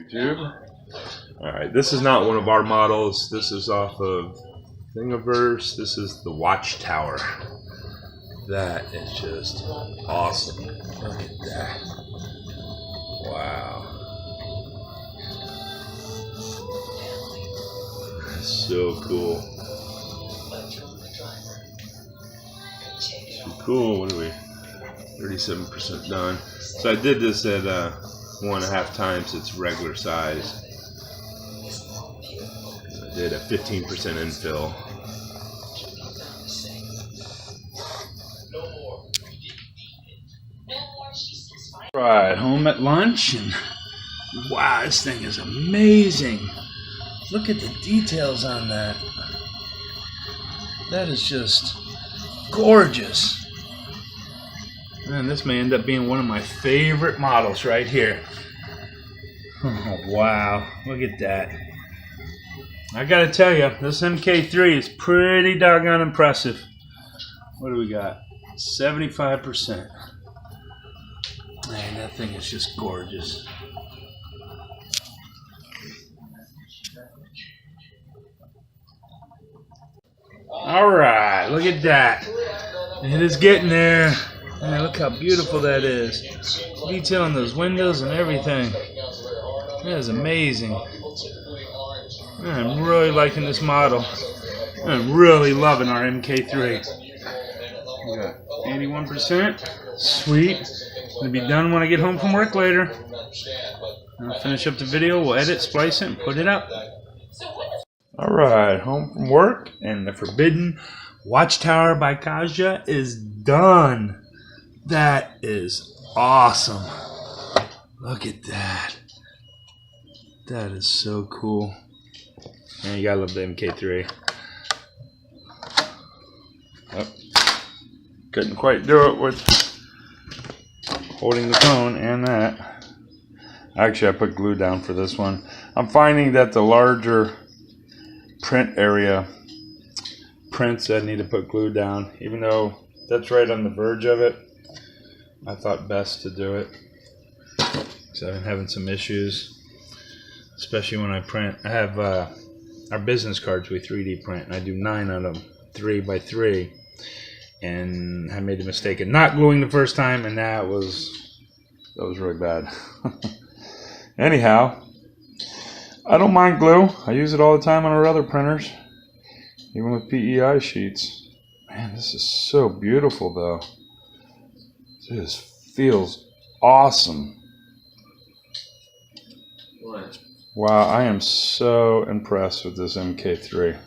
YouTube. Alright, this is not one of our models. This is off of Thingiverse. This is the Watchtower. That is just awesome. Look at that. Wow. That's so cool. So cool. What are we? 37% done. So I did this at 1.5 times its regular size. I did a 15% infill. Right, home at lunch, and wow, this thing is amazing. Look at the details on that. That is just gorgeous. Man, this may end up being one of my favorite models right here. Oh, wow, look at that. I gotta tell you, this mk3 is pretty doggone impressive. What do we got? 75%. Man, that thing is just gorgeous. Alright, look at that. It is getting there. Man, look how beautiful that is. Detail on those windows and everything. That is amazing. Man, I'm really liking this model. I'm really loving our mk3. We got 81%. Sweet. Gonna be done when I get home from work later. I'll finish up the video, we'll edit, splice it, and put it up. Alright, home from work, and the Forbidden Watchtower by kijai is done. That is awesome. Look at that. That is so cool. Man, you gotta love the mk3. Oh, couldn't quite do it with holding the phone and that. Actually, I put glue down for this one. I'm finding that the larger print area prints I need to put glue down, even though that's right on the verge of it. I thought best to do it because I've been having some issues, especially when I print. I have our business cards we 3D print, and I do 9 of them, 3 by 3. And I made the mistake of not gluing the first time, and that was really bad. Anyhow, I don't mind glue. I use it all the time on our other printers, even with PEI sheets. Man, this is so beautiful, though. This feels awesome. Wow, I am so impressed with this mk3.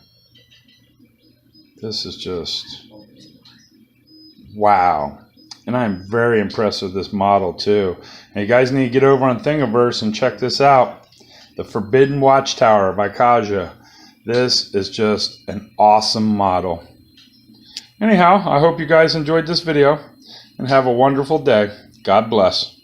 This is just wow. And I'm very impressed with this model too. And you guys need to get over on Thingiverse and check this out. The Forbidden Watchtower by kijai. This is just an awesome model. Anyhow, I hope you guys enjoyed this video and have a wonderful day. God bless.